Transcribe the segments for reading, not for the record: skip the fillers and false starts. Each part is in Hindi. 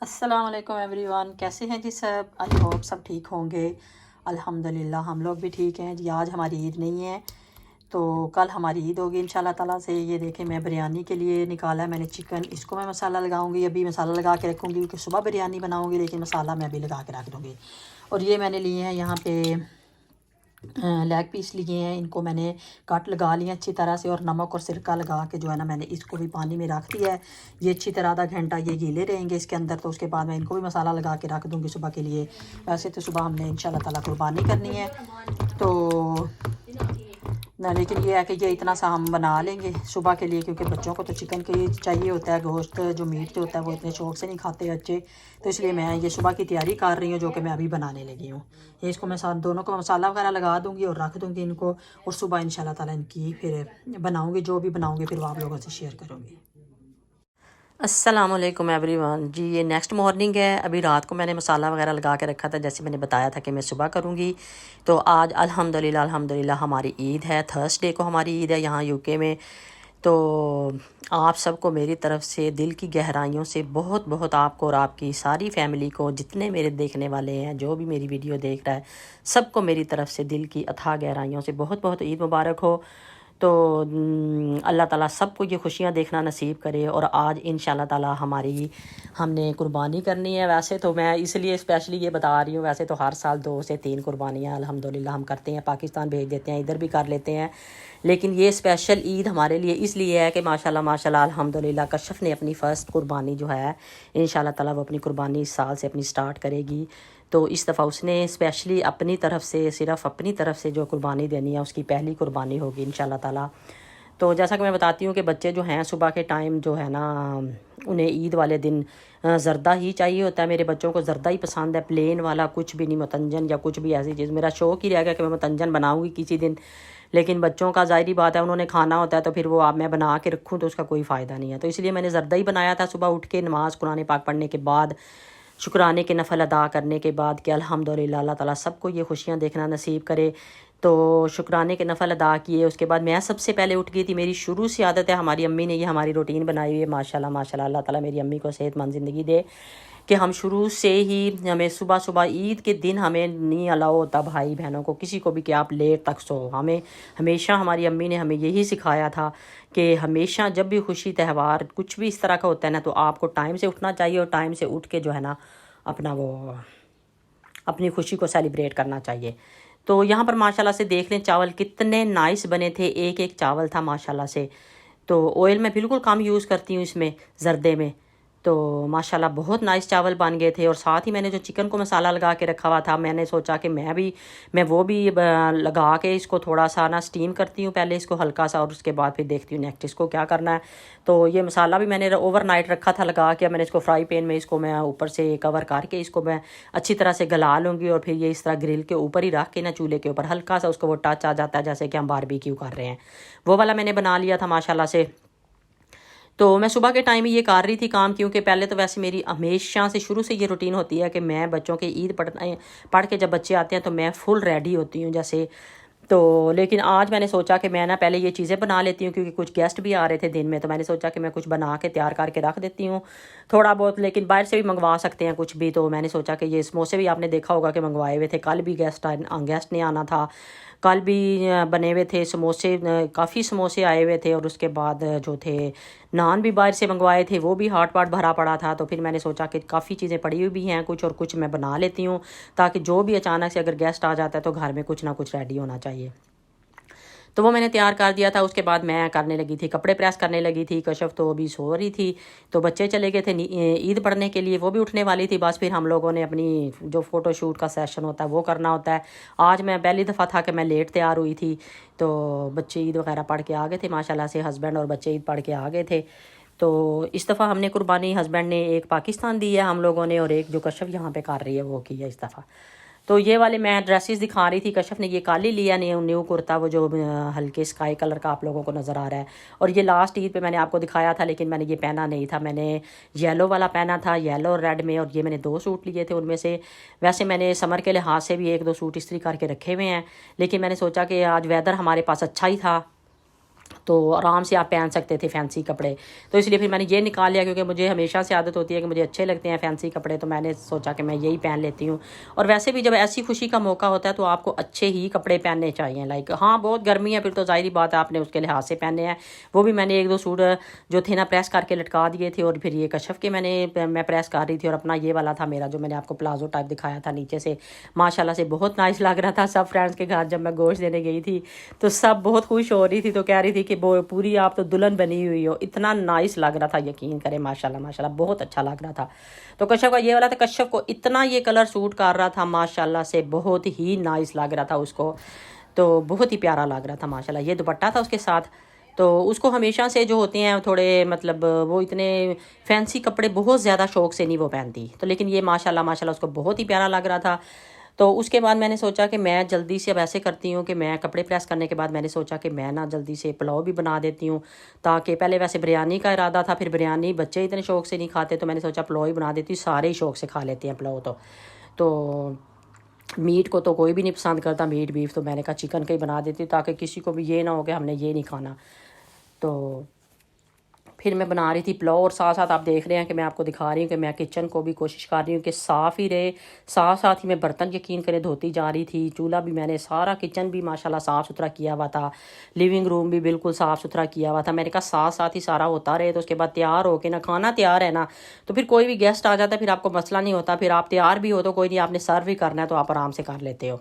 अस्सलाम वालेकुम एवरीवन, कैसे हैं जी सब। आई होप सब ठीक होंगे। अल्हम्दुलिल्लाह हम लोग भी ठीक हैं जी। आज हमारी ईद नहीं है तो कल हमारी ईद होगी इंशाल्लाह ताला से। ये देखें, मैं बिरयानी के लिए निकाला है मैंने चिकन। इसको मैं मसाला लगाऊंगी, अभी मसाला लगा के रखूँगी क्योंकि सुबह बिरयानी बनाऊँगी, लेकिन मसाला मैं अभी लगा के रख दूँगी। और ये मैंने लिए हैं यहाँ पे लेग पीस लिए हैं, इनको मैंने कट लगा लिया अच्छी तरह से और नमक और सिरका लगा के जो है ना मैंने इसको भी पानी में रख दिया है। ये अच्छी तरह आधा घंटा ये गीले रहेंगे इसके अंदर, तो उसके बाद मैं इनको भी मसाला लगा के रख दूँगी सुबह के लिए। वैसे तो सुबह हमने इंशाल्लाह ताला कुर्बानी करनी है तो ना, लेकिन ये है कि ये इतना सा हम बना लेंगे सुबह के लिए, क्योंकि बच्चों को तो चिकन की चाहिए होता है, गोश्त जो मीट जो होता है वो इतने शौक से नहीं खाते बच्चे। तो इसलिए मैं ये सुबह की तैयारी कर रही हूँ, जो कि मैं अभी बनाने लगी हूँ। ये इसको मैं साथ दोनों को मसाला वगैरह लगा दूँगी और रख दूँगी इनको, और सुबह इंशाल्लाह ताला इनकी फिर बनाऊँगी, जो भी बनाऊँगी फिर वो आप लोगों से शेयर करूँगी। अस्सलाम वालेकुम एवरीवन जी। ये नेक्स्ट मॉर्निंग है। अभी रात को मैंने मसाला वगैरह लगा के रखा था, जैसे मैंने बताया था कि मैं सुबह करूँगी। तो आज अल्हम्दुलिल्लाह हमारी ईद है। थर्सडे को हमारी ईद है यहाँ यूके में। तो आप सबको मेरी तरफ से दिल की गहराइयों से बहुत बहुत आपको और आपकी सारी फैमिली को, जितने मेरे देखने वाले हैं, जो भी मेरी वीडियो देख रहा है, सबको मेरी तरफ से दिल की अथाह गहराइयों से बहुत बहुत ईद मुबारक हो। तो अल्लाह ताला सबको ये खुशियाँ देखना नसीब करे। और आज इंशाल्लाह ताला हमने कुर्बानी करनी है। वैसे तो मैं इसलिए स्पेशली ये बता रही हूँ, वैसे तो हर साल 2 से 3 कुर्बानियाँ अल्हम्दुलिल्लाह हम करते हैं, पाकिस्तान भेज देते हैं, इधर भी कर लेते हैं। लेकिन ये स्पेशल ईद हमारे लिए इसलिए है कि माशाल्लाह माशाल्लाह अल्हम्दुलिल्लाह कशफ ने अपनी फ़र्स्ट कुर्बानी जो है इंशाल्लाह ताला वो अपनी कुर्बानी इस साल से अपनी स्टार्ट करेगी। तो इस दफ़ा उसने स्पेशली अपनी तरफ से, सिर्फ़ अपनी तरफ से जो कुर्बानी देनी है, उसकी पहली कुर्बानी होगी इंशाल्लाह ताला। तो जैसा कि मैं बताती हूँ कि बच्चे जो हैं सुबह के टाइम जो है ना, उन्हें ईद वाले दिन ज़र्दा ही चाहिए होता है। मेरे बच्चों को ज़र्दा ही पसंद है, प्लेन वाला कुछ भी नहीं, मतंजन या कुछ भी ऐसी चीज़। मेरा शौक़ ही रह गया कि मैं मतंजन बनाऊँगी किसी दिन, लेकिन बच्चों का ज़ाहिरी बात है, उन्होंने खाना होता है तो फिर वो आप मैं बना के रखूँ तो उसका कोई फ़ायदा नहीं है। तो इसलिए मैंने ज़र्दा ही बनाया था सुबह उठ के, नमाज़ कुरान पाक पढ़ने के बाद, शुक्राने के नफ़ल अदा करने के बाद कि अल्हम्दुलिल्लाह अल्लाह ताला सबको ये खुशियाँ देखना नसीब करे। तो शुक्राने के नफ़ल अदा किए, उसके बाद मैं सबसे पहले उठ गई थी। मेरी शुरू से आदत है, हमारी अम्मी ने ये हमारी रूटीन बनाई हुई है माशाल्लाह माशाल्लाह। अल्लाह ताला मेरी अम्मी को सेहतमंद ज़िंदगी दे कि हम शुरू से ही, हमें सुबह सुबह ईद के दिन हमें नहीं अलाउ होता भाई बहनों को, किसी को भी, कि आप लेट तक सो। हमें हमेशा हमारी अम्मी ने हमें यही सिखाया था कि हमेशा जब भी खुशी त्यौहार कुछ भी इस तरह का होता है ना, तो आपको टाइम से उठना चाहिए और टाइम से उठ के जो है ना अपना वो अपनी खुशी को सेलिब्रेट करना चाहिए। तो यहाँ पर माशाल्लाह से देख लें चावल कितने नाइस बने थे, एक एक चावल था माशाल्लाह से। तो ऑयल मैं बिल्कुल कम यूज़ करती हूँ इसमें, ज़र्दे में। तो माशाल्लाह बहुत नाइस चावल बन गए थे। और साथ ही मैंने जो चिकन को मसाला लगा के रखा हुआ था, मैंने सोचा कि मैं वो भी लगा के इसको थोड़ा सा ना स्टीम करती हूँ पहले इसको हल्का सा, और उसके बाद फिर देखती हूँ नेक्स्ट इसको क्या करना है। तो ये मसाला भी मैंने ओवरनाइट रखा था लगा के। मैंने इसको फ्राई पैन में इसको मैं ऊपर से कवर करके इसको मैं अच्छी तरह से गला लूँगी, और फिर ये इस तरह ग्रिल के ऊपर ही रख के ना, चूल्हे के ऊपर हल्का सा उसको वो टच आ जाता है जैसे कि हम बारबेक्यू कर रहे हैं, वो वाला मैंने बना लिया था माशाल्लाह से। तो मैं सुबह के टाइम ही ये कर रही थी काम, क्योंकि पहले तो वैसे मेरी हमेशा से शुरू से ये रूटीन होती है कि मैं बच्चों के ईद पढ़ के जब बच्चे आते हैं तो मैं फुल रेडी होती हूँ जैसे। तो लेकिन आज मैंने सोचा कि मैं ना पहले ये चीज़ें बना लेती हूँ, क्योंकि कुछ गेस्ट भी आ रहे थे दिन में, तो मैंने सोचा कि मैं कुछ बना के तैयार करके रख देती हूँ थोड़ा बहुत। लेकिन बाहर से भी मंगवा सकते हैं कुछ भी। तो मैंने सोचा कि ये समोसे भी आपने देखा होगा कि मंगवाए हुए थे, कल भी गेस्ट ने आना था, कल भी बने हुए थे समोसे, काफ़ी समोसे आए हुए थे। और उसके बाद जो थे नान भी बाहर से मंगवाए थे, वो भी हाट पाट भरा पड़ा था। तो फिर मैंने सोचा कि काफ़ी चीज़ें पड़ी हुई भी हैं कुछ, और कुछ मैं बना लेती हूँ, ताकि जो भी अचानक से अगर गेस्ट आ जाता है तो घर में कुछ ना कुछ रेडी होना चाहिए। तो वो मैंने तैयार कर दिया था। उसके बाद मैं करने लगी थी, कपड़े प्रेस करने लगी थी। कशफ तो अभी सो रही थी, तो बच्चे चले गए थे ईद पढ़ने के लिए, वो भी उठने वाली थी। बस फिर हम लोगों ने अपनी जो फ़ोटो शूट का सेशन होता है वो करना होता है। आज मैं पहली दफ़ा था कि मैं लेट तैयार हुई थी। तो बच्चे ईद वगैरह पढ़ के आ गए थे माशाल्लाह से, हस्बैंड और बच्चे ईद पढ़ के आ गए थे। तो इस दफ़ा हमने कुर्बानी, हस्बैंड ने एक पाकिस्तान दी है हम लोगों ने, और एक जो कशफ यहाँ पे कर रही है वो की है इस दफ़ा। तो ये वाले मैं ड्रेसेस दिखा रही थी, कशफ ने ये काल ही लिया न्यू कुर्ता, वो जो हल्के स्काई कलर का आप लोगों को नज़र आ रहा है। और ये लास्ट ईद पे मैंने आपको दिखाया था, लेकिन मैंने ये पहना नहीं था, मैंने येलो वाला पहना था, येलो और रेड में। और ये मैंने 2 सूट लिए थे उनमें से। वैसे मैंने समर के लिहाज से भी 1-2 सूट इस्त्री करके रखे हुए हैं, लेकिन मैंने सोचा कि आज वेदर हमारे पास अच्छा ही था, तो आराम से आप पहन सकते थे फैंसी कपड़े। तो इसलिए फिर मैंने ये निकाल लिया, क्योंकि मुझे हमेशा से आदत होती है कि मुझे अच्छे लगते हैं फैंसी कपड़े, तो मैंने सोचा कि मैं यही पहन लेती हूँ। और वैसे भी जब ऐसी खुशी का मौका होता है तो आपको अच्छे ही कपड़े पहनने चाहिए। लाइक हाँ बहुत गर्मी है, फिर तो ज़ाहिर बात है आपने उसके लिहाज से पहने हैं। वो भी मैंने 1-2 सूट जो थे ना प्रेस करके लटका दिए थे, और फिर ये कशफ के मैं प्रेस कर रही थी। और अपना ये वाला था मेरा जो मैंने आपको प्लाजो टाइप दिखाया था नीचे से, माशाल्लाह से बहुत नाइस लग रहा था। सब फ्रेंड्स के घर जब मैं गोश्त देने गई थी तो सब बहुत खुश हो रही थी, तो कह रही थी कि पूरी आप तो दुल्हन बनी हुई हो, इतना नाइस लग रहा था, यकीन करें माशाल्लाह माशाल्लाह बहुत अच्छा लग रहा था। तो कश्यप का ये वाला था, कश्यप को इतना ये कलर सूट कर रहा था माशाल्लाह से, बहुत ही नाइस लग रहा था उसको, तो बहुत ही प्यारा लग रहा था माशाल्लाह। ये दुपट्टा था उसके साथ। तो उसको हमेशा से जो होते हैं थोड़े मतलब वो इतने फैंसी कपड़े बहुत ज़्यादा शौक से नहीं वो पहनती, तो लेकिन ये माशाल्लाह माशाल्लाह उसको बहुत ही प्यारा लग रहा था। तो उसके बाद मैंने सोचा कि मैं जल्दी से अब ऐसे करती हूँ कि मैं कपड़े प्रेस करने के बाद मैंने सोचा कि मैं ना जल्दी से पुलाव भी बना देती हूँ, ताकि पहले वैसे बिरयानी का इरादा था, फिर बिरयानी बच्चे इतने शौक से नहीं खाते, तो मैंने सोचा पुलाव ही बना देती हूँ, सारे ही शौक से खा लेते हैं पुलाव। तो मीट को तो कोई भी नहीं पसंद करता, मीट बीफ, तो मैंने कहा चिकन का ही बना देती हूँ, ताकि किसी को भी ये ना हो कि हमने ये नहीं खाना। तो फिर मैं बना रही थी पुलाव, और साथ साथ आप देख रहे हैं कि मैं आपको दिखा रही हूँ कि मैं किचन को भी कोशिश कर रही हूँ कि साफ़ ही रहे, साथ साथ ही मैं बर्तन यकीन करें धोती जा रही थी। चूल्हा भी मैंने सारा, किचन भी माशाल्लाह साफ़ सुथरा किया हुआ था, लिविंग रूम भी बिल्कुल साफ़ सुथरा किया हुआ था। मैंने कहा साथ साथ ही सारा होता रहे, तो उसके बाद तैयार हो के ना, खाना तैयार है ना, तो फिर कोई भी गेस्ट आ जाता है, फिर आपको मसला नहीं होता, फिर आप तैयार भी हो तो कोई नहीं, आपने सर्व भी करना है तो आप आराम से कर लेते हो।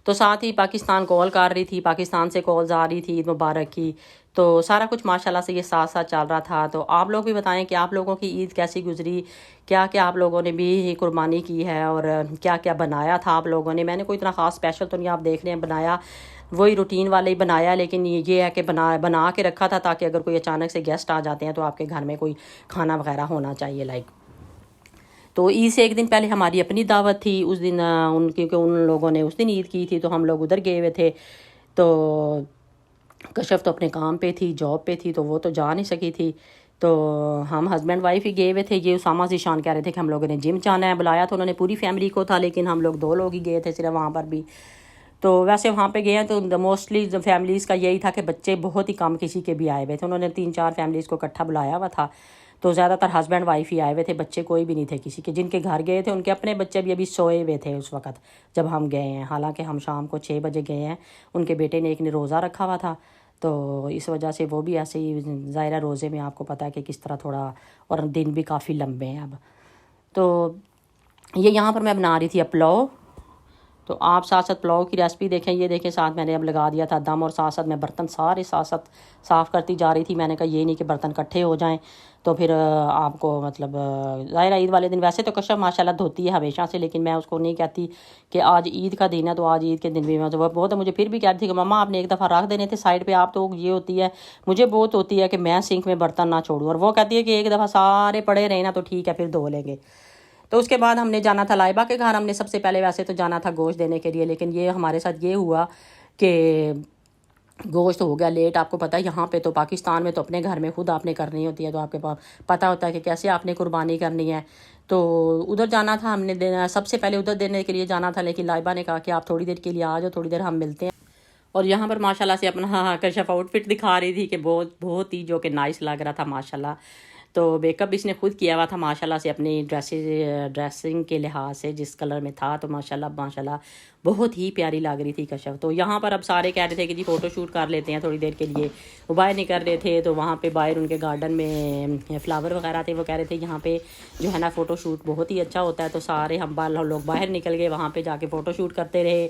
तो साथ ही पाकिस्तान कॉल कर रही थी, पाकिस्तान से कॉल्स आ रही थी ईद मुबारक की, तो सारा कुछ माशाल्लाह से ये साथ साथ चल रहा था। तो आप लोग भी बताएं कि आप लोगों की ईद कैसी गुजरी, क्या क्या आप लोगों ने भी कुर्बानी की है, और क्या क्या बनाया था आप लोगों ने। मैंने कोई इतना ख़ास स्पेशल तो नहीं, आप देख रहे हैं बनाया वही रूटीन वाले ही बनाया, लेकिन ये है कि बना के रखा था, ताकि अगर कोई अचानक से गेस्ट आ जाते हैं तो आपके घर में कोई खाना वगैरह होना चाहिए लाइक। तो ईद से एक दिन पहले हमारी अपनी दावत थी, उस दिन क्योंकि उन लोगों ने उस दिन ईद की थी, तो हम लोग उधर गए हुए थे। तो कशफ तो अपने काम पे थी, जॉब पे थी, तो वो तो जा नहीं सकी थी। तो हम हस्बैंड वाइफ ही गए हुए थे। ये उसामा ज़ीशान कह रहे थे कि हम लोगों ने जिम जाना है, बुलाया तो उन्होंने पूरी फैमिली को था, लेकिन हम लोग 2 लोग ही गए थे सिर्फ वहाँ पर भी। तो वैसे वहाँ पे गए हैं तो मोस्टली फैमिलीज़ का यही था कि बच्चे बहुत ही कम किसी के भी आए हुए थे, उन्होंने 3-4 फैमिलीज़ को इकट्ठा बुलाया हुआ था। तो ज़्यादातर हस्बैंड वाइफ ही आए हुए थे, बच्चे कोई भी नहीं थे किसी के। जिनके घर गए थे उनके अपने बच्चे भी अभी सोए हुए थे उस वक़्त जब हम गए हैं। हालांकि हम शाम को 6 बजे गए हैं, उनके बेटे ने एक ने रोज़ा रखा हुआ था, तो इस वजह से वो भी ऐसे ही, ज़ाहिर है रोज़े में आपको पता है कि किस तरह थोड़ा, और दिन भी काफ़ी लंबे हैं अब। तो ये यहाँ पर मैं बना रही थी पुलाव, तो आप साथ साथ पुलाव की रेसिपी देखें, ये देखें साथ मैंने अब लगा दिया था दम, और साथ साथ मैं बर्तन सारे साथ साथ साफ़ करती जा रही थी। मैंने कहा ये नहीं कि बर्तन इकट्ठे हो जाएं, तो फिर आपको मतलब ज़ाहिर ईद वाले दिन वैसे तो कशफ माशाल्लाह धोती है हमेशा से, लेकिन मैं उसको नहीं कहती कि आज ईद का दिन है तो आज ईद के दिन भी मैं बहुत मुझे फिर भी कहती थी कि मम्मा आपने एक दफ़ा रख देने थे साइड पे, आप तो ये होती है, मुझे बहुत होती है कि मैं सिंक में बर्तन ना छोड़ूँ, और वो कहती है कि एक दफ़ा सारे पड़े रहे ना तो ठीक है फिर धो लेंगे। तो उसके बाद हमने जाना था लाइबा के घर। हमने सबसे पहले वैसे तो जाना था गोश्त देने के लिए, लेकिन ये हमारे साथ ये हुआ कि गोश्त हो गया लेट। आपको पता है यहाँ पे तो पाकिस्तान में तो अपने घर में खुद आपने करनी होती है, तो आपके पास पता होता है कि कैसे आपने कुर्बानी करनी है। तो उधर जाना था हमने, देना सबसे पहले उधर देने के लिए जाना था, लेकिन लाइबा ने कहा कि आप थोड़ी देर के लिए आ जाओ, थोड़ी देर हम मिलते हैं। और यहाँ पर माशाल्लाह से अपना कशफ आउटफिट दिखा रही थी कि बहुत बहुत ही जो कि नाइस लग रहा था माशाल्लाह। तो मेकअप इसने खुद किया हुआ था माशाल्लाह से, अपनी ड्रेसिंग के लिहाज से जिस कलर में था, तो माशाल्लाह माशाल्लाह बहुत ही प्यारी लग रही थी कशफ। तो यहाँ पर अब सारे कह रहे थे कि जी फ़ोटो शूट कर लेते हैं थोड़ी देर के लिए, वो बाहर नहीं कर रहे थे। तो वहाँ पे बाहर उनके गार्डन में फ्लावर वगैरह थे, वो कह रहे थे यहाँ पे जो है ना फ़ोटो शूट बहुत ही अच्छा होता है। तो सारे हम लोग बाहर निकल गए, वहाँ पर जाके फ़ोटो शूट करते रहे।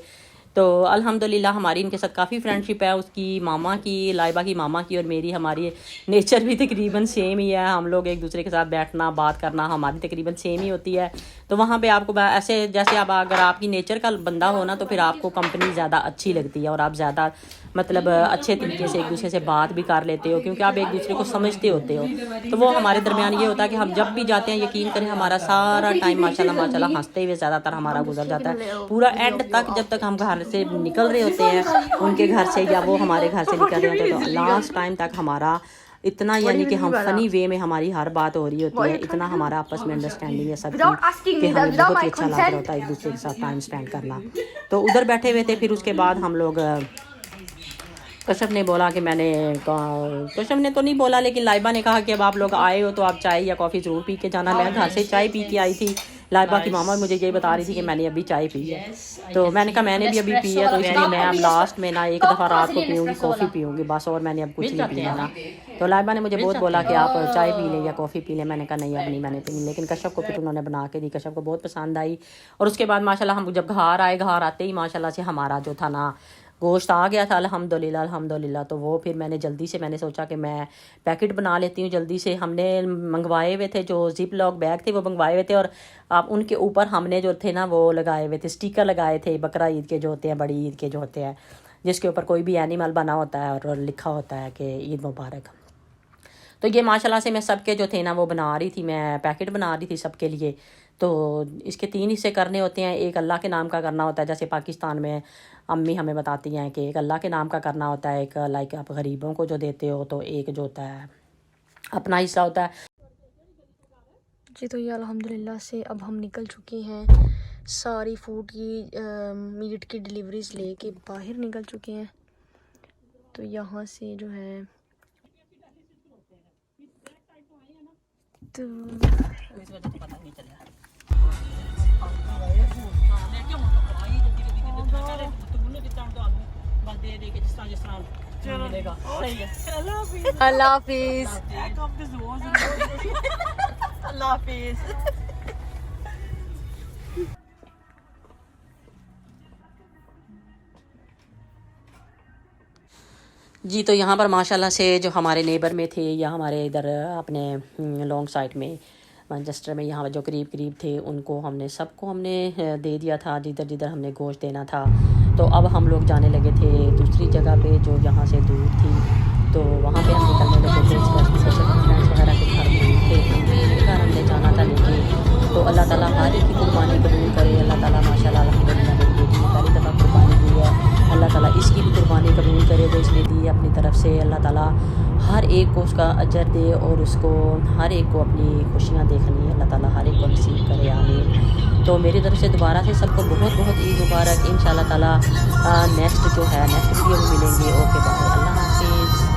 तो अल्हम्दुलिल्लाह हमारी इनके साथ काफ़ी फ्रेंडशिप है, उसकी मामा की, लाइबा की मामा की और मेरी, हमारी नेचर भी तकरीबन सेम ही है। हम लोग एक दूसरे के साथ बैठना बात करना हमारी तकरीबन सेम ही होती है। तो वहाँ पे आपको ऐसे जैसे अब अगर आपकी नेचर का बंदा हो ना, तो फिर आपको कंपनी ज़्यादा अच्छी लगती है, और आप ज़्यादा मतलब अच्छे तरीके से एक दूसरे से बात भी कर लेते हो, क्योंकि आप एक दूसरे को समझते होते हो। तो वो हमारे दरमियान ये होता है कि हम जब भी जाते हैं, यकीन करें हमारा सारा टाइम माशाल्लाह माशाल्लाह हंसते हुए ज़्यादातर हमारा गुजर जाता है, पूरा एंड तक। जब तक हम घर से निकल रहे होते हैं उनके घर से, या वो हमारे घर से निकल रहे होते हैं, तो लास्ट टाइम तक हमारा इतना, यानी कि हम फनी वे में हमारी हर बात हो रही होती है, इतना हमारा आपस में अंडरस्टैंडिंग है सब कि हमें बहुत ही अच्छा लग रहा होता है एक दूसरे के साथ टाइम स्पेंड करना। तो उधर बैठे हुए थे। फिर उसके बाद हम लोग कश्यप ने बोला कि कश्यप ने तो नहीं बोला, लेकिन लाइबा ने कहा कि अब आप लोग आए हो तो आप चाय या कॉफ़ी ज़रूर पी के जाना। मैं घर से चाय पी के आई थी। लाइबा की मामा मुझे ये बता रही थी कि मैंने अभी चाय पी है, तो मैंने कहा मैंने भी अभी पी है, तो इसलिए मैं अब लास्ट में ना एक दफ़ा रात को पीऊँगी, कॉफ़ी पीऊँगी बस, और मैंने अब कुछ नहीं पिया ना। तो लाइबा ने मुझे बहुत बोला कि आप चाय पी लें या कॉफ़ी पी लें। मैंने कहा नहीं, अब नहीं मैंने पी, लेकिन कश्यप को फिर उन्होंने बना के दी। कश्यप को बहुत पसंद आई। और उसके बाद माशाल्लाह हम जब घर आए, घर आते ही माशाल्लाह से हमारा जो था ना गोश्त आ गया था, अल्हम्दुलिल्लाह अल्हम्दुलिल्लाह। तो वो फिर मैंने जल्दी से मैंने सोचा कि मैं पैकेट बना लेती हूँ जल्दी से। हमने मंगवाए हुए थे जो जिप लॉक बैग थे, वो मंगवाए हुए थे, और आप उनके ऊपर हमने जो थे ना वो लगाए हुए थे, स्टिकर लगाए थे बकरा ईद के जो होते हैं, बड़ी ईद के जो होते हैं, जिसके ऊपर कोई भी एनिमल बना होता है और लिखा होता है कि ईद मुबारक। तो ये माशाल्लाह से मैं सबके जो थे ना वो बना रही थी, मैं पैकेट बना रही थी सबके लिए। तो इसके 3 हिस्से करने होते हैं। एक अल्लाह के नाम का करना होता है, जैसे पाकिस्तान में अम्मी हमें बताती हैं कि एक अल्लाह के नाम का करना होता है, एक लाइक आप गरीबों को जो देते हो, तो एक जो होता है अपना हिस्सा होता है। जी तो ये अल्हम्दुलिल्लाह से अब हम निकल चुके हैं, सारी फूड की मीट की डिलीवरीज लेके बाहर निकल चुके हैं। तो यहाँ से जो है तो अल्लाह हाफिज़। अल्लाह हाफिज़। जी तो यहाँ पर माशाल्लाह से जो हमारे नेबर में थे या हमारे इधर अपने लॉन्ग साइड में मैनचेस्टर में यहाँ जो करीब करीब थे, उनको हमने सबको हमने दे दिया था जिधर जिधर हमने गोश्त देना था। तो अब हम लोग जाने लगे थे दूसरी जगह पे जो यहाँ से दूर थी, तो वहाँ पे हम निकलने लगे थे। फ्रेंड्स वगैरह के घर में थे, उनके घर हमने जाना था लेके। तो अल्लाह ताला हर एक की कुर्बानी कबूल करे। अल्लाह ताला माशाल्लाह अल्हम्दुलिल्लाह मेरी बेटी ने पहली दफ़ा कुर्बानी दी है, अल्लाह ताला इसकी भी कुर्बानी कबूल करे जो इसने दी है अपनी तरफ से। अल्लाह ताला हर एक को उसका अजर दे और उसको हर एक को अपनी खुशियाँ देखनी है, अल्लाह ताला हर एक को नसीब करे, आमीन। तो मेरी तरफ से दोबारा से सबको बहुत बहुत ईद मुबारक। इंशाल्लाह ताला नेक्स्ट जो है नेक्स्ट वीडियो में मिलेंगे। ओके बाय, अल्लाह।